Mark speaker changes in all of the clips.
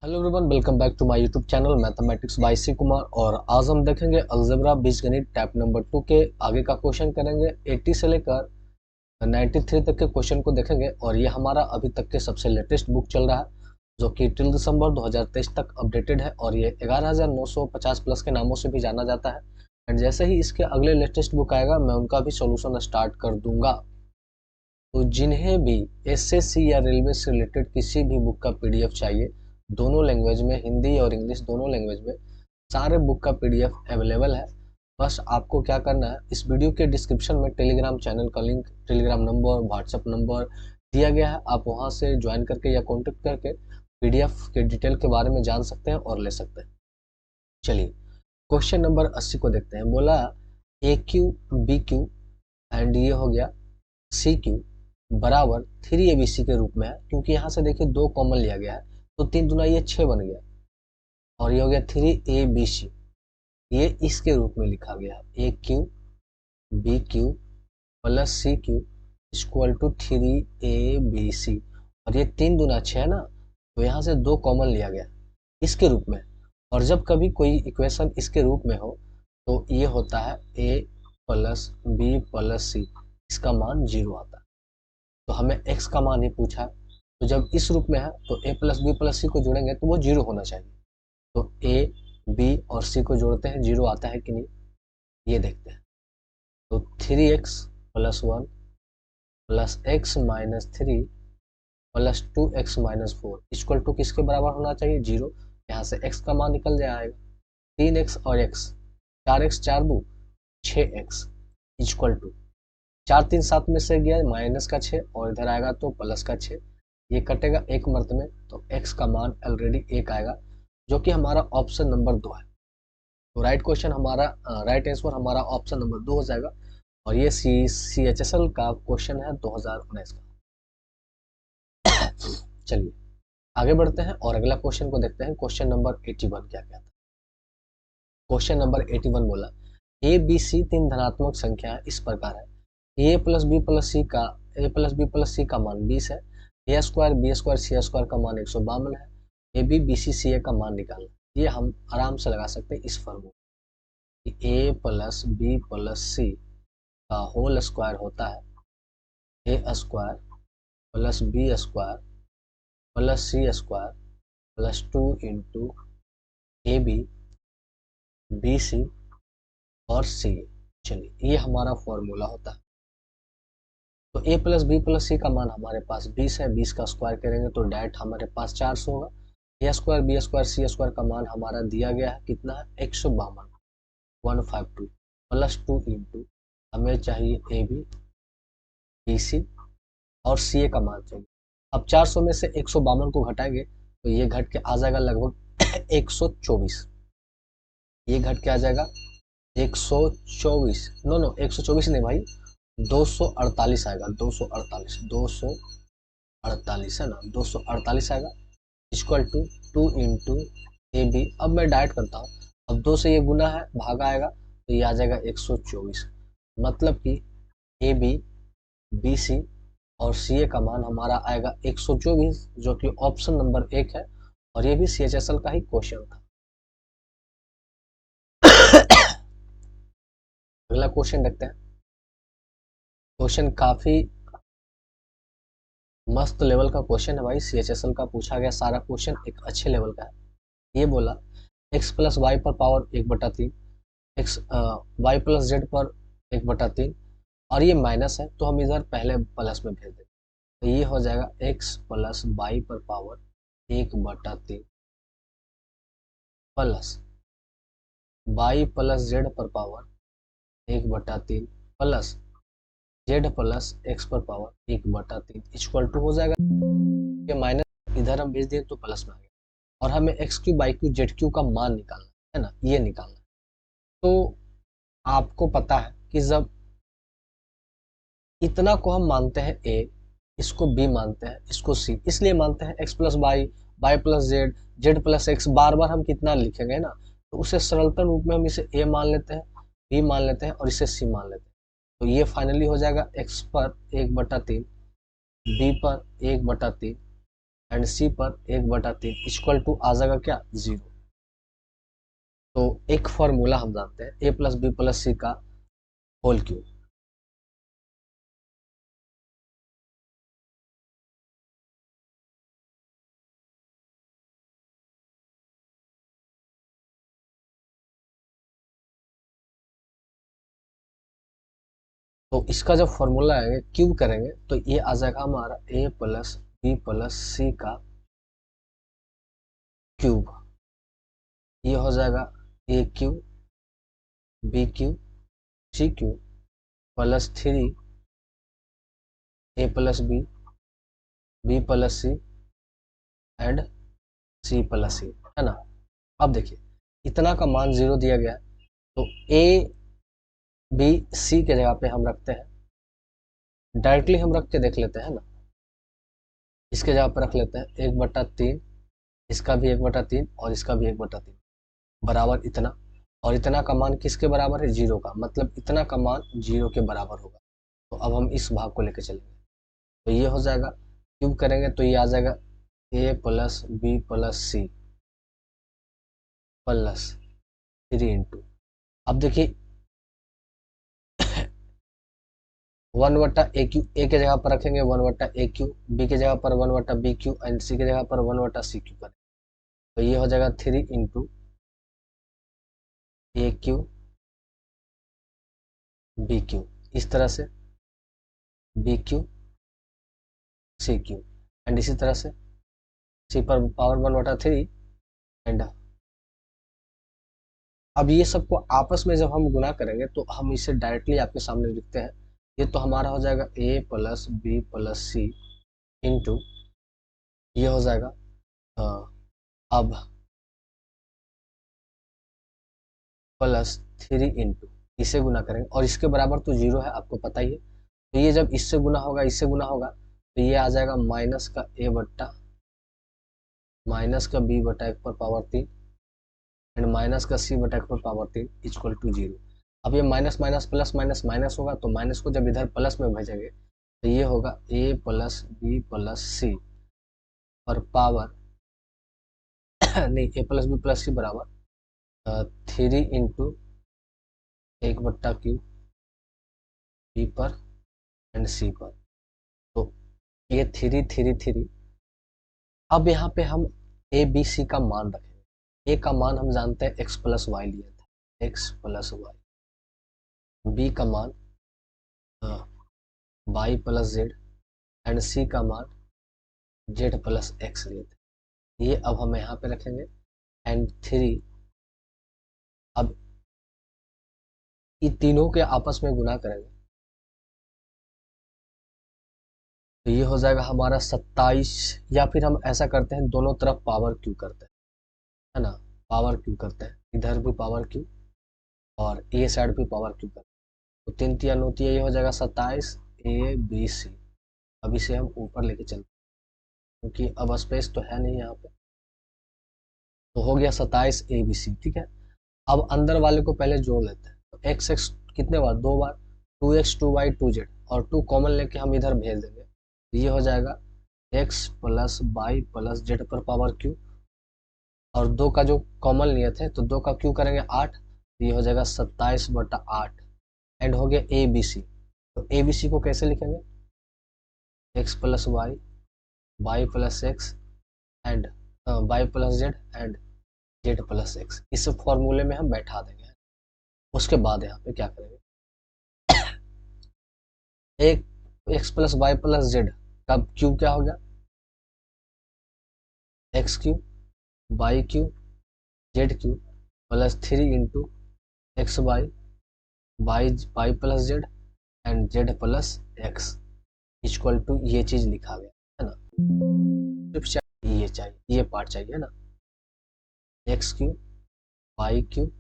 Speaker 1: Hello everyone, welcome back to my YouTube channel mathematics by C Kumar. और आज हम देखेंगे अलजेब्रा बीजगणित टाइप नंबर 2 के आगे का क्वेश्चन करेंगे। 80 से लेकर 93 तक के क्वेश्चन को देखेंगे। और ये हमारा अभी तक के सबसे लेटेस्ट बुक चल रहा है, जो कि टिल दिसंबर 2023 तक अपडेटेड है। और ये 11,950 प्लस के नामों से भी जाना जाता है। एंड जैसे ही इसके अगले लेटेस्ट बुक आएगा, मैं उनका भी सोल्यूशन स्टार्ट कर दूंगा। तो जिन्हें भी एसएससी या रेलवे से रिलेटेड किसी भी बुक का पीडीएफ चाहिए, दोनों लैंग्वेज में, हिंदी और इंग्लिश दोनों लैंग्वेज में सारे बुक का पीडीएफ अवेलेबल है। बस आपको क्या करना है, इस वीडियो के डिस्क्रिप्शन में टेलीग्राम चैनल का link, Telegram number, WhatsApp number दिया गया है। आप वहां से ज्वाइन करके या कॉन्टेक्ट करके पीडीएफ के डिटेल के बारे में जान सकते हैं और ले सकते हैं। चलिए क्वेश्चन नंबर 80 को देखते हैं। बोला ए क्यू बी क्यू एंड ये हो गया सी क्यू बराबर 3 ABC के रूप में है। क्योंकि यहाँ से देखिए दो कॉमन लिया गया है, तो 3 दूना ये 6 बन गया। और ये हो गया 3ABC, ये इसके रूप में लिखा गया है। A cube B cube plus c cube equal to 3ABC। और ये 3 दूना 6 है ना, तो यहाँ से दो कॉमन लिया गया इसके रूप में। और जब कभी कोई इक्वेशन इसके रूप में हो, तो ये होता है ए प्लस बी प्लस सी, इसका मान 0 आता है। तो हमें x का मान ही पूछा है, तो जब इस रूप में है तो a प्लस बी प्लस सी को जोड़ेंगे तो वो 0 होना चाहिए। तो a b और c को जोड़ते हैं, 0 आता है कि नहीं, ये देखते हैं। तो 3x plus 1 plus X minus 3 plus 2x minus 4 equal to किसके बराबर होना चाहिए, 0। यहाँ से x का मान निकल जाएगा 3x और x, 4x 4 2 6x equal to 4 3 7 में से गया माइनस का 6 और इधर आएगा तो प्लस का 6। ये कटेगा एक मर्त में, तो x का मान ऑलरेडी 1 आएगा, जो कि हमारा ऑप्शन नंबर 2 है। तो राइट क्वेश्चन हमारा, राइट आंसर हमारा ऑप्शन नंबर 2 हो जाएगा। और ये CHSL का क्वेश्चन है 2019 का। चलिए आगे बढ़ते हैं और अगला क्वेश्चन को देखते हैं। क्वेश्चन नंबर 81 क्या कहता है। क्वेश्चन नंबर 81 बोला ए बी सी तीन धनात्मक संख्या इस प्रकार है। A plus b plus c का ए प्लस बी प्लस सी का मान 20 है। A square b square c square का मान 152 है। ए बी बी सी सी ए का मान निकालना। ये हम आराम से लगा सकते हैं इस फॉर्मूला कि a plus b plus c का होल स्क्वायर होता है a square plus b square plus c square plus 2 into A b b c और सी। चलिए ये हमारा फॉर्मूला होता है। तो a plus b plus c का मान हमारे पास 20 है। 20 का स्क्वायर करेंगे तो डायरेक्ट हमारे पास 400 होगा। A square b square c square का मान हमारा दिया गया है, कितना है, 152 152 प्लस 2 इंटू हमें चाहिए ए बी बी सी और सी ए का मान चाहिए। अब 400 में से 152 को घटाएंगे तो ये घट के आ जाएगा लगभग 124। ये घट के आ जाएगा 124, नो नो 124 नहीं भाई, 248 आएगा। 248 248 है ना, 248 आएगा equal to 2 into A B. अब मैं डायरेक्ट करता हूँ, अब 2 से ये गुना है, भागा आएगा तो ये आ जाएगा 124। मतलब कि ए बी बी सी और सी ए का मान हमारा आएगा 124, जो कि ऑप्शन नंबर 1 है। और ये भी CHSL का ही क्वेश्चन था। अगला क्वेश्चन देखते हैं। क्वेश्चन काफी मस्त लेवल का क्वेश्चन है भाई। CHSL का पूछा गया सारा क्वेश्चन एक अच्छे लेवल का है। ये बोला x प्लस वाई पर power 1/3, X Y plus Z पर 1/3, और ये माइनस है तो हम इधर पहले प्लस में भेज देंगे। तो ये हो जाएगा x प्लस वाई पर power 1/3 plus Y plus Z पर power 1/3 plus z plus x पर पावर 1/3 इक्वल टू हो जाएगा। ये माइनस इधर हम भेज दिए तो प्लस में आ गया। और हमें x cube y cube Z cube का मान निकालना है ना, ये निकालना है। तो आपको पता है कि जब इतना को हम मानते हैं ए, इसको बी मानते हैं, इसको सी, इसलिए मानते हैं x plus y, y plus z, z plus x, बार बार हम कितना लिखेंगे ना, तो उसे सरलतम रूप में हम इसे ए मान लेते हैं, बी मान लेते हैं और इसे सी मान लेते हैं। तो ये फाइनली हो जाएगा एक्स पर 1/3, बी पर 1/3 एंड सी पर 1/3 इक्वल टू आ जाएगा क्या 0। तो एक फॉर्मूला हम जानते हैं ए प्लस बी प्लस सी का होल क्यूब। तो इसका जब फॉर्मूला आएगा क्यूब करेंगे तो ये आ जाएगा हमारा a plus b plus c का क्यूब। ये हो जाएगा a cube b cube c cube plus 3 a plus b plus c and c plus c, है ना। अब देखिए इतना का मान 0 दिया गया है, तो ए बी सी के जगह पे हम रखते हैं, डायरेक्टली हम रख के देख लेते हैं ना। इसके जगह पर रख लेते हैं 1/3, इसका भी 1/3 और इसका भी 1/3 बराबर इतना। और इतना का मान किसके बराबर है 0 का, मतलब इतना का मान 0 के बराबर होगा। तो अब हम इस भाग को लेकर चलेंगे, तो ये हो जाएगा क्यूब करेंगे तो ये आ जाएगा a plus b plus c plus 3 into, अब देखिए 1/a क्यू ए के जगह पर रखेंगे 1/a क्यू, बी के जगह पर 1/b क्यू एंड सी के जगह पर 1/c क्यू करें। तो ये हो जाएगा 3 into A cube B cube, इस तरह से B cube C cube and इसी तरह से सी पर पावर 1/3 एंड। अब ये सबको आपस में जब हम गुना करेंगे तो हम इसे डायरेक्टली आपके सामने लिखते हैं। ये तो हमारा हो जाएगा a plus b plus C into, ये हो जाएगा अब प्लस 3 इंटू, इसे गुना करेंगे और इसके बराबर तो 0 है, आपको पता ही है। तो ये जब इससे गुना होगा इससे गुना होगा तो ये आ जाएगा माइनस का ए बट्टा माइनस का बी बटा 1 पर पावर 3 एंड माइनस का सी बटा 1 पर पावर 3 इक्वल टू 0। अब ये minus minus plus minus minus होगा, तो माइनस को जब इधर प्लस में भेजेंगे तो ये होगा ए प्लस बी प्लस सी पर पावर नहीं, ए प्लस बी प्लस सी बराबर 3 इंटू 1/क्यू बी पर एंड सी पर। तो ये 3 अब यहाँ पे हम ए बी सी का मान रखेंगे। ए का मान हम जानते हैं एक्स प्लस वाई लिया था, एक्स प्लस वाई। बी का मान वाई प्लस जेड एंड सी का मान जेड प्लस एक्स लिए थे। ये अब हम यहाँ पे रखेंगे एंड 3, अब ये तीनों के आपस में गुना करेंगे तो ये हो जाएगा हमारा 27, या फिर हम ऐसा करते हैं दोनों तरफ पावर क्यू करते हैं, है ना। पावर क्यू करते हैं, इधर भी पावर क्यू और ए साइड भी पावर क्यू करते हैं। तो 3 3 होती है, ये हो जाएगा 27 ए बी सी। अब इसे हम ऊपर लेके चलते हैं क्योंकि अब स्पेस तो है नहीं यहाँ पे। तो हो गया 27 ए बी सी, ठीक है। अब अंदर वाले को पहले जोड़ लेते हैं, तो एक्स एक्स कितने बार, 2 बार, 2x 2y 2z और 2 कॉमन लेके हम इधर भेज देंगे। ये हो जाएगा x plus Y plus Z पर पावर क्यू, और 2 का जो कॉमन लिए थे तो 2 का क्यू करेंगे 8, तो ये हो जाएगा 27/8 एंड हो गया ए बी सी। तो ए बी सी को कैसे लिखेंगे, x plus Y plus X and Y plus Z and Z plus X, इस फॉर्मूले में हम बैठा देंगे। उसके बाद यहाँ पे क्या करेंगे, एक X plus Y plus Z का क्यूब क्या हो गया, X cube Y cube Z cube plus 3 into X Y Y plus Z and Z plus X equal to ये चीज लिखा गया है ना। सिर्फ ये चाहिए, ये पार्ट चाहिए ना, X cube Y cube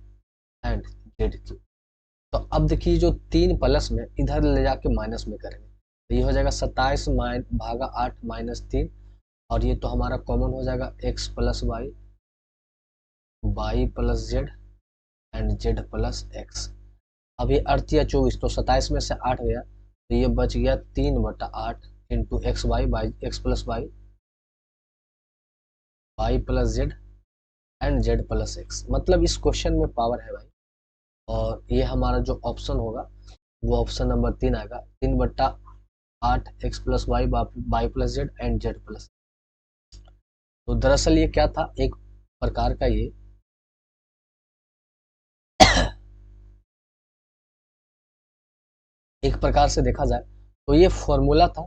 Speaker 1: and Z cube. तो अब देखिए जो 3 प्लस में इधर ले जाके माइनस में करेंगे तो ये हो जाएगा 27/8 माइनस 3, और ये तो हमारा कॉमन हो जाएगा X plus Y plus Z and Z plus X. अब ये 8 या 24, तो 27 में से 8 गया तो ये बच गया 3/8 into X Y by X plus Y Y plus Z and Z plus X. मतलब इस क्वेश्चन में पावर है भाई, और ये हमारा जो ऑप्शन होगा वो ऑप्शन नंबर 3 आएगा, 3/8 X plus Y plus Z and Z plus. तो दरअसल ये क्या था, एक प्रकार का ये एक प्रकार से देखा जाए तो ये फॉर्मूला था,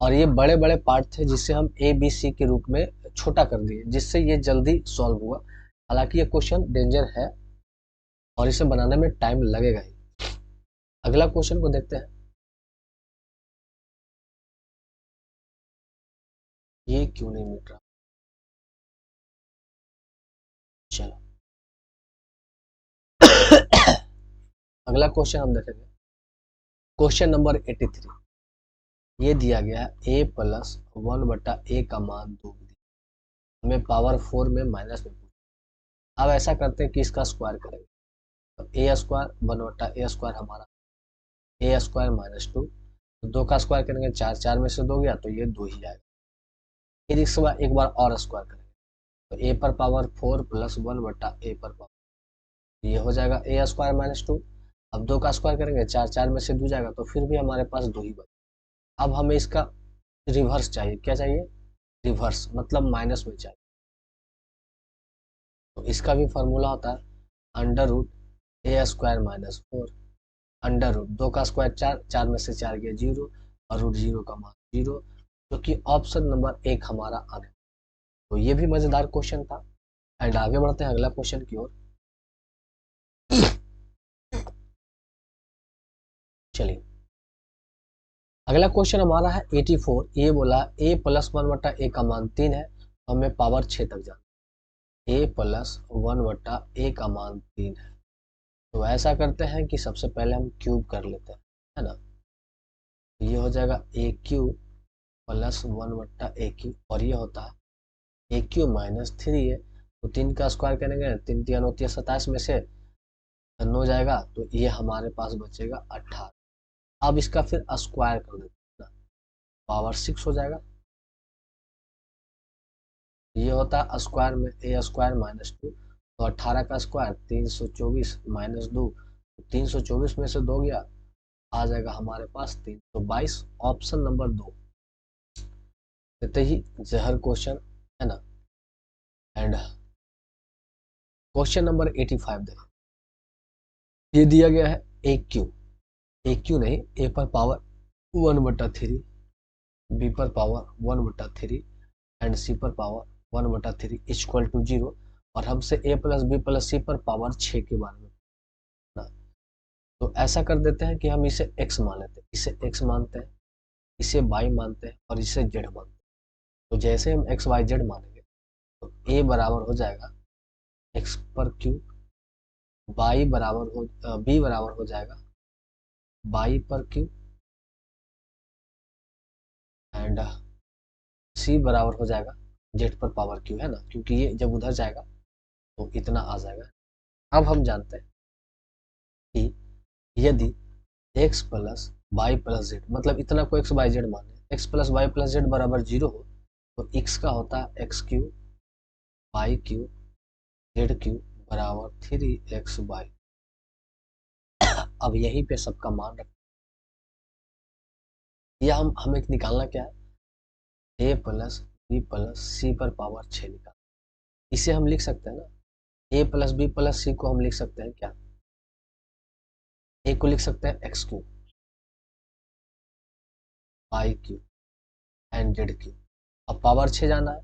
Speaker 1: और ये बड़े बड़े पार्ट थे जिसे हम ए बी सी के रूप में छोटा कर दिए, जिससे ये जल्दी सॉल्व हुआ। हालांकि ये क्वेश्चन डेंजर है और इसे बनाने में टाइम लगेगा ही। अगला क्वेश्चन को देखते हैं। ये क्यों नहीं मिट रहा, चलो अगला क्वेश्चन हम देखेंगे। Question number 83। ये दिया गया है ए प्लस 1/a का मान 2 हमें पावर 4 में माइनस में पूछा। अब ऐसा करते हैं कि इसका स्क्वायर करेंगे। तो ए स्क्वायर 1/a स्क्वायर हमारा ए स्क्वायर -2, तो 2 का स्क्वायर करेंगे 4, 4 में से 2 गया तो ये 2 ही जाएगा। फिर इसके बाद एक बार और स्क्वायर करेंगे, तो ए पर पावर 4 प्लस 1/a पर पावर, ये हो जाएगा ए स्क्वायर -2। अब 2 का स्क्वायर करेंगे 4, 4 में से 2 जाएगा तो फिर भी हमारे पास 2 ही बचा। अब हमें इसका रिवर्स चाहिए, क्या चाहिए, रिवर्स मतलब माइनस में चाहिए। तो इसका भी फॉर्मूला होता है अंडर रूट ए स्क्वायर -4 अंडर रूट 2 का स्क्वायर 4, 4 में से 4 गया 0 और रूट 0 का मान 0, जो कि ऑप्शन नंबर 1 हमारा आने। तो ये भी मजेदार क्वेश्चन था। एंड आगे बढ़ते हैं अगला क्वेश्चन की ओर। चलिए अगला क्वेश्चन हमारा है 84। ये बोला a प्लस 1/a का मान 3 है, तो हमें पावर 6 तक जाना। a प्लस 1/a का मान 3 है, तो ऐसा करते हैं कि सबसे पहले हम क्यूब कर लेते हैं, है ना। ये हो जाएगा ए क्यू प्लस 1/a क्यू, और ये होता है ए क्यू -3 है, तो 3 का स्क्वायर करेंगे 3 3 9 27 में से 9 जाएगा तो ये हमारे पास बचेगा 18। अब इसका फिर स्क्वायर कर देते हैं, पावर 6 हो जाएगा। ये होता है स्क्वायर में ए स्क्वायर -2, तो 18 का स्क्वायर 324 -2, 324 में से 2 गया, आ जाएगा हमारे पास 322, ऑप्शन नंबर 2। देते ही जहर क्वेश्चन, है ना। एंड क्वेश्चन नंबर 85 देखो। ये दिया गया है ए क्यू नहीं, ए पर पावर 1/3, बी पर पावर 1/3 एंड सी पर पावर 1/3 इक्वल टू 0, और हमसे ए प्लस बी प्लस सी पर पावर 6 के बारे में ना। तो ऐसा कर देते हैं कि हम इसे x मान लेते हैं, इसे x मानते हैं, इसे y मानते हैं और इसे z मानते हैं। तो जैसे हम x y z मानेंगे तो a बराबर हो जाएगा x पर q, y बराबर हो b बराबर हो जाएगा y पर q, एंड c बराबर हो जाएगा z पर पावर q, है ना, क्योंकि ये जब उधर जाएगा तो इतना आ जाएगा। अब हम जानते हैं कि यदि x plus Y plus Z, मतलब इतना को एक्स वाई जेड माने, x plus Y plus Z बराबर 0 हो, तो x का होता है x cube Y cube Z cube बराबर 3xy। अब यहीं पे सबका मान रख, या हम एक निकालना क्या है, a प्लस बी प्लस सी पर पावर 6 निकाल। इसे हम लिख सकते हैं ना, a प्लस बी प्लस सी को हम लिख सकते हैं क्या, a को लिख सकते हैं X cube Y cube and Z cube. अब पावर 6 जाना है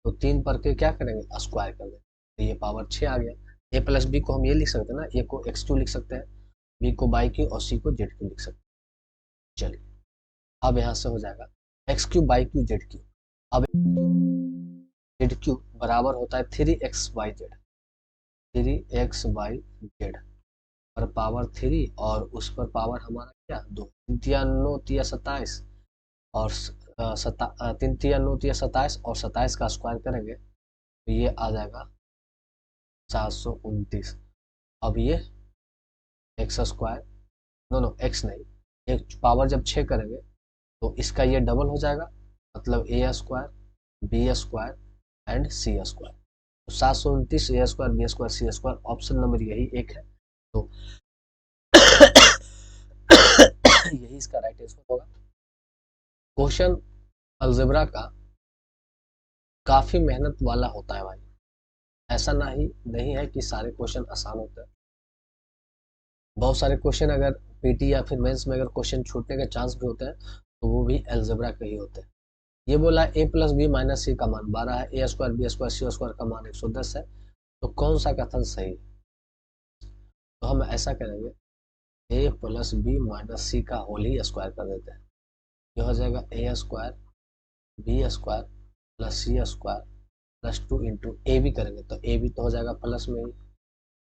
Speaker 1: तो 3 पर के क्या करेंगे, स्क्वायर कर देंगे, तो ये पावर 6 आ गया। a प्लस बी को हम ये लिख सकते हैं ना, a को एक्स क्यू लिख सकते हैं, बी को बाई क्यू और सी को जेड क्यू लिख सकते हैं। चलिए अब यहाँ से हो जाएगा x cube y cube Z cube. अब जेड क्यू बराबर होता है 3xyz, 3xyz पर पावर 3, और उस पर पावर हमारा क्या 2, 3 तिया 9 तिया 27, और 3 तिया 9 तिया 27 और 27 का स्क्वायर करेंगे तो ये आ जाएगा 729। अब ये X square, no no X नहीं, एक पावर जब 6 करेंगे तो इसका ये डबल हो जाएगा, मतलब a square b square and c square. तो 729 a square b square c square, option number यही एक है। तो यही इसका राइट आंसर होगा। क्वेश्चन अलजेब्रा का काफी मेहनत वाला होता है भाई, ऐसा नहीं है कि सारे क्वेश्चन आसान होते हैं। बहुत सारे क्वेश्चन अगर पीटी या फिर मेंस में अगर क्वेश्चन छूटने के चांस भी होते हैं तो वो भी अलजेब्रा के ही होते हैं। ये बोला ए प्लस बी माइनस सी का मान 12 है, a square b square c square का मान 110 है, तो कौन सा कथन सही है? तो हम ऐसा करेंगे, ए प्लस बी माइनस सी का होल ही स्क्वायर कर देते हैं। यह हो जाएगा a square b square plus c square plus 2 into A b करेंगे तो ए बी तो हो जाएगा प्लस में ही,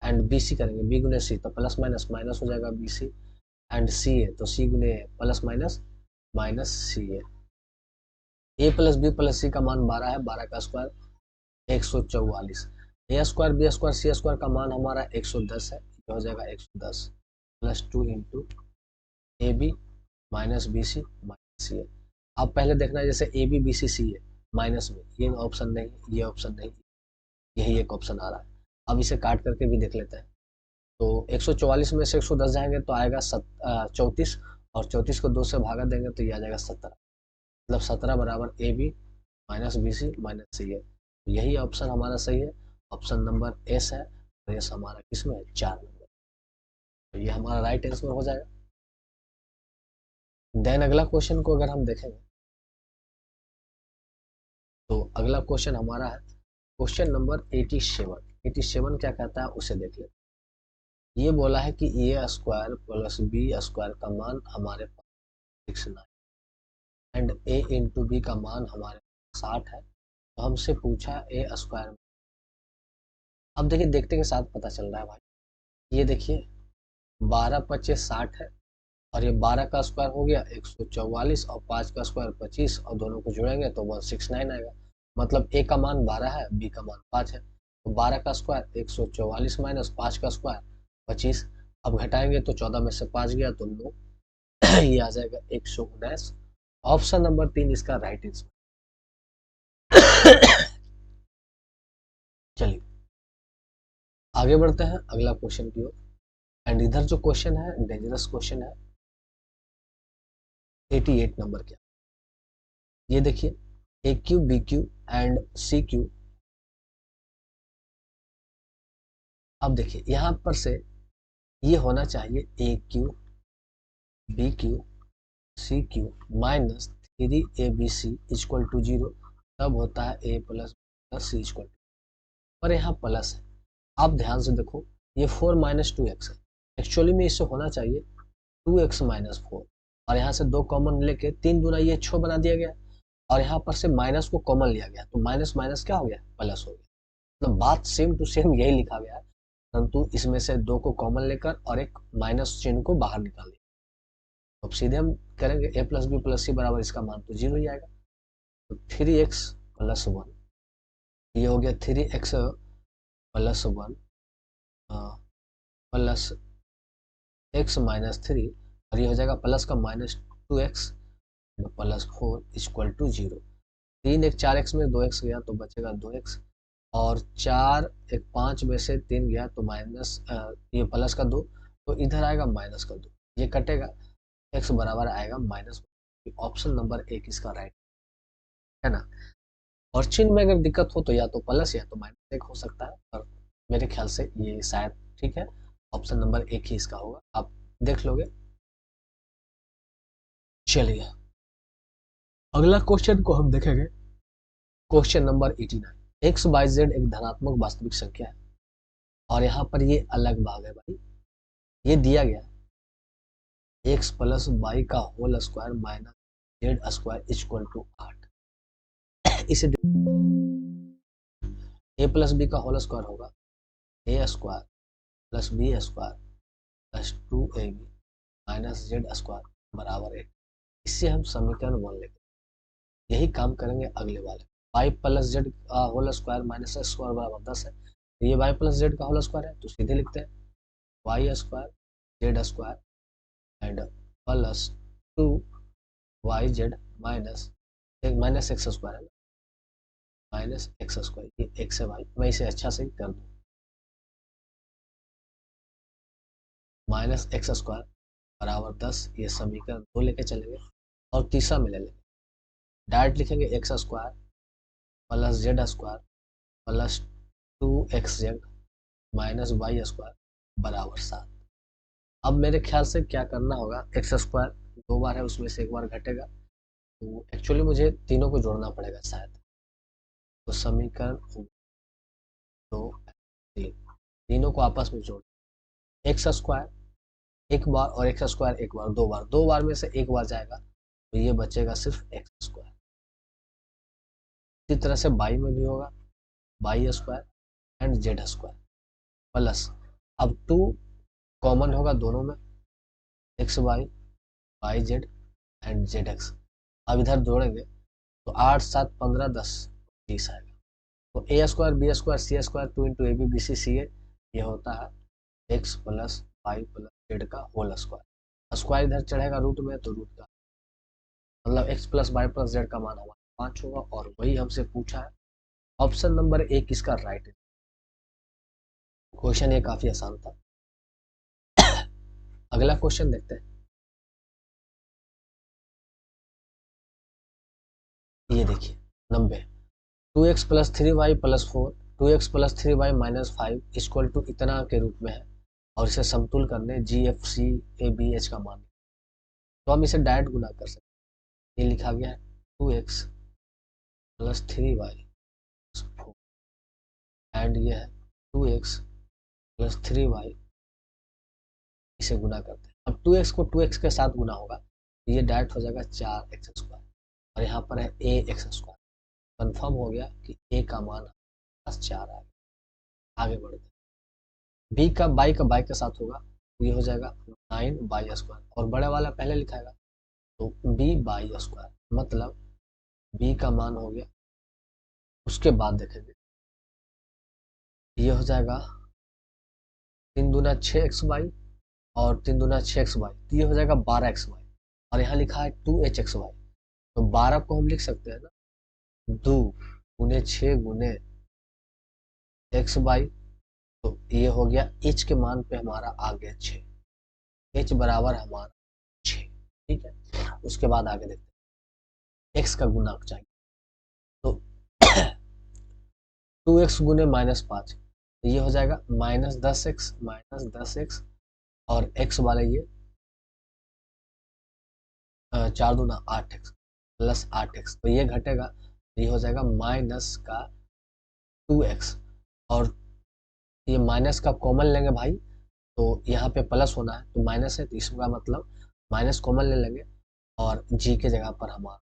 Speaker 1: एंड बी सी करेंगे बी गुने सी तो प्लस माइनस माइनस हो जाएगा बी सी, एंड सी है तो सी गुने प्लस माइनस माइनस सी है। A plus b plus c का मान 12 है, 12 का square 144, a square b square c square का मान हमारा 110 है, ये हो जाएगा 110 प्लस 2 इंटू ए b minus b c minus c है। अब पहले देखना है जैसे ए बी बी सी सी है माइनस में, ये ऑप्शन नहीं, ये ऑप्शन नहीं, यही एक ऑप्शन आ रहा है। अब इसे काट करके भी देख लेते हैं। तो 144 में से 110 जाएंगे तो आएगा 34, और 34 को 2 से भागा देंगे तो ये आ जाएगा 17, मतलब 17 बराबर a b minus b c minus c है। तो यही ऑप्शन हमारा सही है, ऑप्शन नंबर एस है, और एस हमारा किसमें है 4 नंबर। तो ये हमारा राइट आंसर हो जाएगा। देन अगला क्वेश्चन को अगर हम देखेंगे तो अगला क्वेश्चन हमारा है क्वेश्चन नंबर 87। 87 क्या कहता है उसे देख लेते हैं। ये बोला है कि ए स्क्वायर प्लस बी स्क्वायर का मान हमारे पास 69 एंड ए इंटू बी का मान हमारे पास 60 है, तो हमसे पूछा ए स्क्वायर। अब देखिए देखते के साथ पता चल रहा है भाई, ये देखिए 12 25 60 है, और ये 12 का स्क्वायर हो गया 144, और 5 का स्क्वायर 25, और दोनों को जोड़ेंगे तो 169 आएगा। मतलब ए का मान 12 है, बी का मान 5 है, तो 12 का स्क्वायर 144 माइनस 5 का स्क्वायर 25। अब घटाएंगे तो 14 में से 5 गया तो 9, ये आ जाएगा 119। ऑप्शन नंबर 3 इसका राइट आंसर। चलिए आगे बढ़ते हैं अगला क्वेश्चन की ओर। एंड इधर जो क्वेश्चन है डेंजरस क्वेश्चन है, 88 नंबर का। ये देखिए a cube B cube and c cube. अब देखिए यहाँ पर से ये होना चाहिए a cube B cube C cube minus 3 ABC equal to 0, तब होता है a plus c equal to, पर यहाँ प्लस है। आप ध्यान से देखो ये 4 माइनस 2x है, एक्चुअली में इससे होना चाहिए 2x माइनस 4, और यहाँ से 2 कॉमन लेके 3 दूना ये 6 बना दिया गया, और यहाँ पर से माइनस को कॉमन लिया गया तो माइनस माइनस क्या हो गया प्लस हो गया। मतलब बात सेम टू सेम यही लिखा गया है, परंतु इसमें से 2 को कॉमन लेकर और एक माइनस चिन्ह को बाहर निकाल दिया। अब सीधे हम करेंगे ए प्लस बी प्लस सी बराबर इसका मान तो 0 ही आएगा, तो 3x प्लस 1, ये हो गया 3x plus 1 plus x minus 3, और ये हो जाएगा प्लस का minus 2x plus 4 equal to 0। 3 एक 4x में 2x गया तो बचेगा 2x, और 4 एक 5 में से 3 गया तो माइनस ये प्लस का 2, तो इधर आएगा माइनस का 2, ये कटेगा, x बराबर आएगा माइनस। ऑप्शन नंबर 1 इसका राइट है ना। और चिन्ह में अगर दिक्कत हो तो या तो प्लस या तो माइनस 1 हो सकता है, पर मेरे ख्याल से ये शायद ठीक है, ऑप्शन नंबर 1 ही इसका होगा, आप देख लोगे। चलिए अगला क्वेश्चन को हम देखेंगे, question number 89। X y Z एक धनात्मक वास्तविक संख्या है, और यहाँ पर ये अलग भाग है भाई, ये दिया गया एक्स प्लस वाई का whole square minus z square equal to 8। इसे ए प्लस बी का होल स्क्वायर होगा a square plus b square plus 2ab minus z square बराबर 8। इससे हम समीकरण 1 लेंगे, यही काम करेंगे अगले वाले। वाई प्लस जेड का whole square minus X square बराबर 10 है, तो ये वाई प्लस जेड का होल स्क्वायर है तो सीधे लिखते हैं Y square Z square and plus 2 Y Z minus minus X square है, माइनस एक्स स्क्वायर, ये एक्स है भाई, मैं इसे अच्छा से कर दूँ, माइनस एक्स स्क्वायर बराबर 10, ये समीकरण 2 लेके चलेंगे और तीसरा में ले लेंगे, डायरेक्ट लिखेंगे X square plus Z square plus 2xz minus Y square बराबर 7। अब मेरे ख्याल से क्या करना होगा, एक्स स्क्वायर 2 बार है, उसमें से 1 बार घटेगा, तो एक्चुअली मुझे तीनों को जोड़ना पड़ेगा शायद, तो समीकरण 2 3 तीनों को आपस में जोड़, एक्स स्क्वायर 1 बार और एक्स स्क्वायर 1 बार, 2 बार, 2 बार में से 1 बार जाएगा, तो ये बचेगा सिर्फ एक्स स्क्वायर। इसी तरह से बाई में भी होगा, y square and z square plus, अब 2 कॉमन होगा दोनों में, x Y y z and z x, अब इधर जोड़ेंगे तो 8 7 15 10 30 आएगा, तो a square b square c square 2 into A b b c c a, ये होता है x plus Y plus Z का होल स्क्वायर, स्क्वायर इधर चढ़ेगा रूट में, तो रूट का मतलब x plus Y plus Z का मान हमारा 5 होगा, और वही हमसे पूछा है। ऑप्शन नंबर ए किसका राइट है। क्वेश्चन ये काफी आसान था। अगला क्वेश्चन देखते हैं, ये देखिए 90, 2x plus 3y plus 4, 2x plus 3y minus 5 equal to इतना के रूप में है, और इसे समतुल करने G F C A B H का मान, तो हम इसे डायरेक्ट गुना कर सकते हैं, ये लिखा गया है 2x प्लस 3y एंड ये है 2x प्लस 3y, इसे गुना करते हैं, अब 2x को 2x के साथ गुना होगा, तो ये डायरेक्ट हो जाएगा 4x स्क्वायर, और यहाँ पर है ए एक्स स्क्वायर, कन्फर्म हो गया कि ए का मान 4 आ गया। आगे बढ़ते हैं, बी का बाई के साथ होगा, तो ये हो जाएगा 9 बाई स्क्वायर, और बड़े वाला पहले लिखाएगा, तो बी बाई स्क्वायर, मतलब बी का मान हो गया, उसके बाद देखेंगे ये हो जाएगा 3 दूना 6x/, और 3 दूना 6x/, तो ये हो जाएगा 12x/, और यहाँ लिखा है 2hxy, तो 12 को हम लिख सकते हैं ना 2 गुने 6 गुने x/, तो ये हो गया h के मान पे हमारा आ गया 6, h बराबर हमारा 6, ठीक है। उसके बाद आगे देखते हैं, x का गुणांक चाहिए, तो 2x गुने -5, तो ये हो जाएगा -10x, और x वाले ये 4 दूना 8x प्लस 8x, तो ये घटेगा, तो ये हो जाएगा माइनस का 2x, और ये माइनस का कॉमन लेंगे भाई, तो यहाँ पे प्लस होना है, तो माइनस है, तो इसका मतलब माइनस कॉमन ले लेंगे, और g के जगह पर हमारा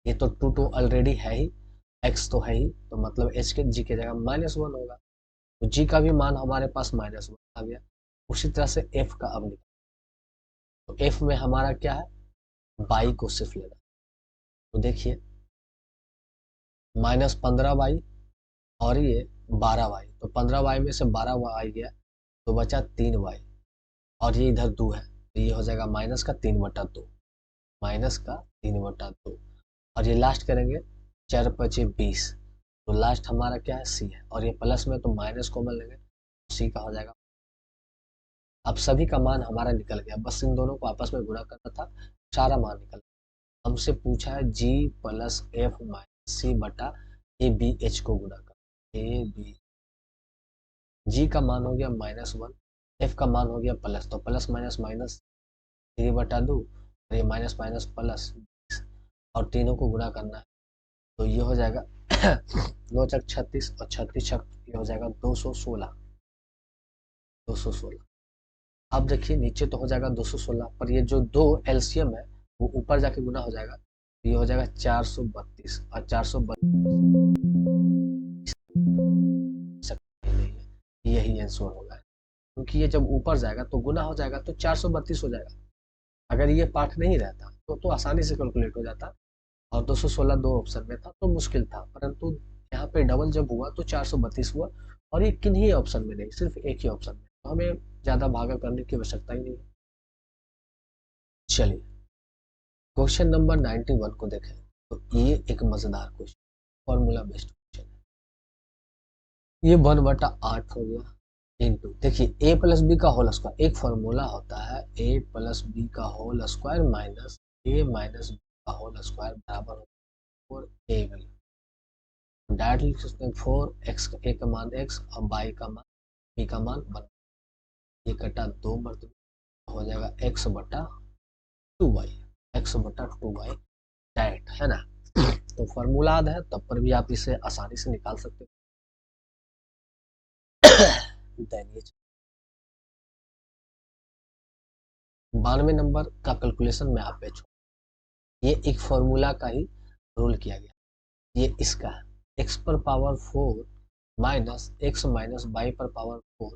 Speaker 1: ये तो 2 तो ऑलरेडी है ही, x तो है ही, तो मतलब h के g के जगह -1 होगा, तो g का भी मान हमारे पास -1 आ गया। उसी तरह से f का अब निकाल, तो f में हमारा क्या है, बाई को सिर्फ लेना, तो देखिए -15y और ये 12y, तो 15y में से 12y गया, तो बचा 3y, और ये इधर 2 है, तो ये हो जाएगा -3/2, -3/2, और ये लास्ट करेंगे 4 पचे 20, तो लास्ट हमारा क्या है सी है, और ये प्लस में तो माइनस कॉमन लेंगे, सी का हो जाएगा। अब सभी का मान हमारा निकल गया, बस इन दोनों को आपस में गुणा करना था, सारा मान निकल गया। हमसे पूछा है जी प्लस एफ माइनस सी बटा ए बी एच को गुणा कर, ए बी, जी का मान हो गया -1, एफ का मान हो गया प्लस, तो प्लस माइनस माइनस 3/2, और ये माइनस माइनस प्लस, और तीनों को गुणा करना है, तो ये हो जाएगा 9 चक 36, और 36 छक ये हो जाएगा 216, 216। अब देखिए नीचे तो हो जाएगा 216, पर ये जो दो एलसीएम है वो ऊपर जाके गुना हो जाएगा, तो ये हो जाएगा 432, और 432 नहीं है, यही आंसर होगा, क्योंकि ये जब ऊपर जाएगा तो गुना हो जाएगा, तो 432 हो जाएगा। अगर ये पार्ट नहीं रहता तो आसानी से कैलकुलेट हो जाता, और 216 दो ऑप्शन में था तो मुश्किल था, परंतु यहाँ पे डबल जब हुआ तो 432 हुआ, और ये किन्हीं ऑप्शन में नहीं, सिर्फ एक ही ऑप्शन में, तो हमें ज्यादा भागा करने की आवश्यकता ही नहीं है। चलिए क्वेश्चन नंबर 91 को देखें, तो ये एक मजेदार क्वेश्चन, फॉर्मूला बेस्ड क्वेश्चन है। ये 1/8 हो गया इंटू, देखिए ए प्लस बी का होल स्क्वायर, एक फॉर्मूला होता है ए प्लस बी का होल स्क्वायर माइनस ए माइनस बी का होल स्क्वायर बराबर होता है 4 ए बी। डायरेक्ट लिख सकते हैं 4x, ए का मान x और बाई का मान बी का मान 1, ये कटा 2 मरतबा हो जाएगा x बटा 2y, x बटा 2y डायरेक्ट है ना। तो फॉर्मूला याद है तब पर भी आप इसे आसानी से निकाल सकते हो। 92 नंबर का कैलकुलेशन में आप पे छोड़, ये एक फॉर्मूला का ही रोल किया गया, ये इसका है x पर power 4 minus x minus y पर पावर 4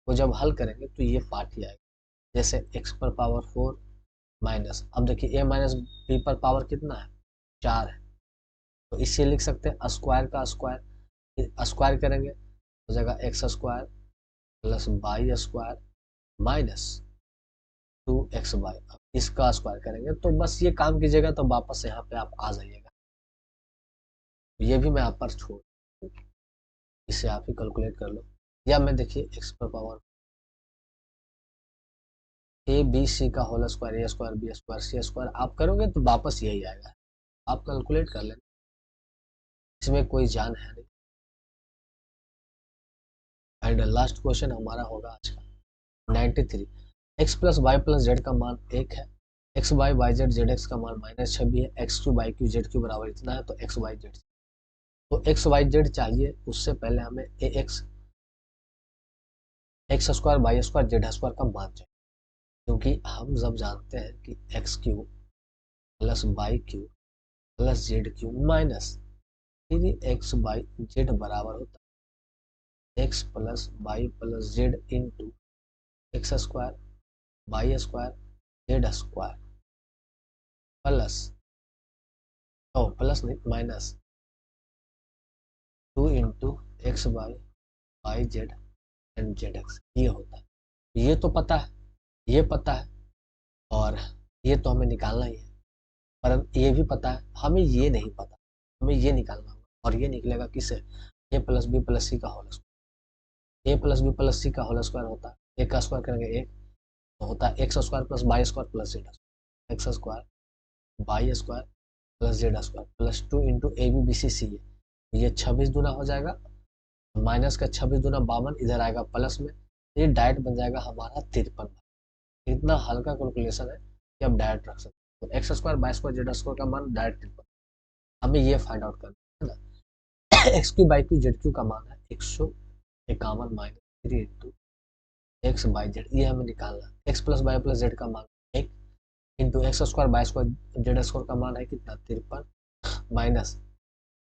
Speaker 1: को जब हल करेंगे तो ये पार्ट ही आएगा। जैसे x पर पावर 4 माइनस, अब देखिए a माइनस b पर पावर कितना है 4 है, तो इससे लिख सकते हैं स्क्वायर का स्क्वायर, स्क्वायर करेंगे हो जाएगा x square plus y square minus 2xy, इसका स्क्वायर करेंगे तो बस ये काम कीजिएगा तो वापस यहाँ पे आप आ जाइएगा। ये भी मैं आप पर छोड़, इसे आप ही कैलकुलेट कर लो, या मैं देखिए x पर पावर ए बी सी का होल स्क्वायर ए square b square c square आप करोगे तो वापस यही आएगा, आप कैलकुलेट कर लें, इसमें कोई जान है नहीं। एंड लास्ट क्वेश्चन हमारा होगा आज का 93, x plus Y plus Z का मान 1 है, x Y y z z x का मान -26 है, x cube Y cube Z cube बराबर इतना है, तो एक्स वाई जेड, तो एक्स वाई जेड चाहिए उससे पहले हमें a x x square y square Z square का मान चाहिए, क्योंकि हम जब जानते हैं कि x cube plus y cube plus z cube minus 3x y z बराबर होता है x plus Y plus z into x square y square Z square plus, ओ प्लस नहीं minus 2 into x y y z and z x, ये होता है। ये तो पता है, ये पता है और ये तो हमें निकालना ही है, पर ये भी पता है, हमें ये नहीं पता, हमें ये निकालना होगा और ये निकलेगा किससे, ए प्लस बी प्लस सी का होल स्क्वायर, ए प्लस बी प्लस सी का होल स्क्वायर होता है, ए का स्क्वायर करेंगे एक तो होता है x square plus y square plus Z square, x square y square plus Z square plus 2 into ए बी बी सी सी है, ये 26 दूना हो जाएगा, माइनस का 26 दूना 52, इधर आएगा प्लस में, ये डायरेक्ट बन जाएगा हमारा 53। इतना हल्का कैलकुलेशन है कि आप डायरेक्ट रख सकते हो, तो x square y square Z square का मान डायरेक्ट 53, हमें ये फाइंड आउट करना है ना। X cube y cube Z cube का मान है 151 minus 3 into x y z, ये हमें निकालना है। X plus Y plus Z का मान 1 into x square y square Z square का मान है कितना 53 minus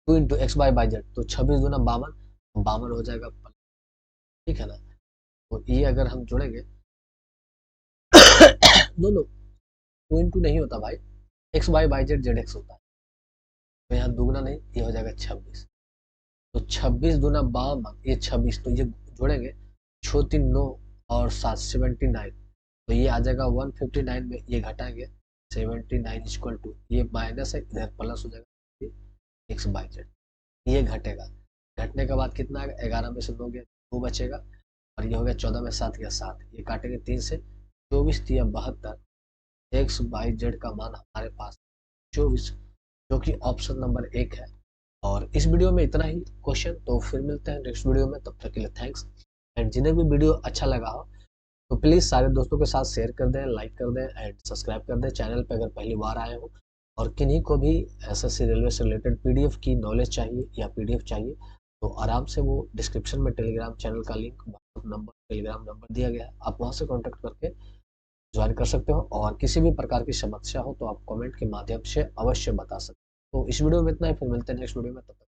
Speaker 1: 2 into x y y z, तो 26 दूना 52, 52 हो जाएगा, ठीक है ना। तो ये अगर हम जोड़ेंगे दोनों, 2 इंटू नहीं होता भाई, x y y Z z x होता है, तो यहाँ दुगना नहीं, ये हो जाएगा 26, तो 26 दूना 52, ये 26, तो ये जोड़ेंगे 6 3 9 और 7 79, तो ये आ जाएगा 159 में ये घटाएंगे 79 इक्वल टू, ये माइनस है इधर प्लस हो जाएगा एक्स बाई जेड, ये घटेगा, घटने के बाद कितना आएगा 11 में से 2 गया 2 बचेगा, और ये हो गया 14 में 7 गया 7, ये काटेंगे 3 से 24 दिया 72, एक्स बाई जेड का मान हमारे पास 24, जो कि ऑप्शन नंबर 1 है। और इस वीडियो में इतना ही क्वेश्चन, तो फिर मिलते हैं नेक्स्ट वीडियो में, तब तक के लिए थैंक्स। एंड जिन्हें भी वीडियो अच्छा लगा हो तो प्लीज़ सारे दोस्तों के साथ शेयर कर दें, लाइक कर दें एंड सब्सक्राइब कर दें चैनल पे अगर पहली बार आए हो। और किन्हीं को भी एसएससी रेलवे से रिलेटेड पीडीएफ की नॉलेज चाहिए या पीडीएफ चाहिए तो आराम से वो डिस्क्रिप्शन में टेलीग्राम चैनल का link, WhatsApp number, Telegram number दिया गया है, आप वहाँ से कॉन्टैक्ट करके ज्वाइन कर सकते हो। और किसी भी प्रकार की समस्या हो तो आप कमेंट के माध्यम से अवश्य बता सकते हो। तो इस वीडियो में इतना ही, फिर मिलते हैं नेक्स्ट वीडियो में, तब तक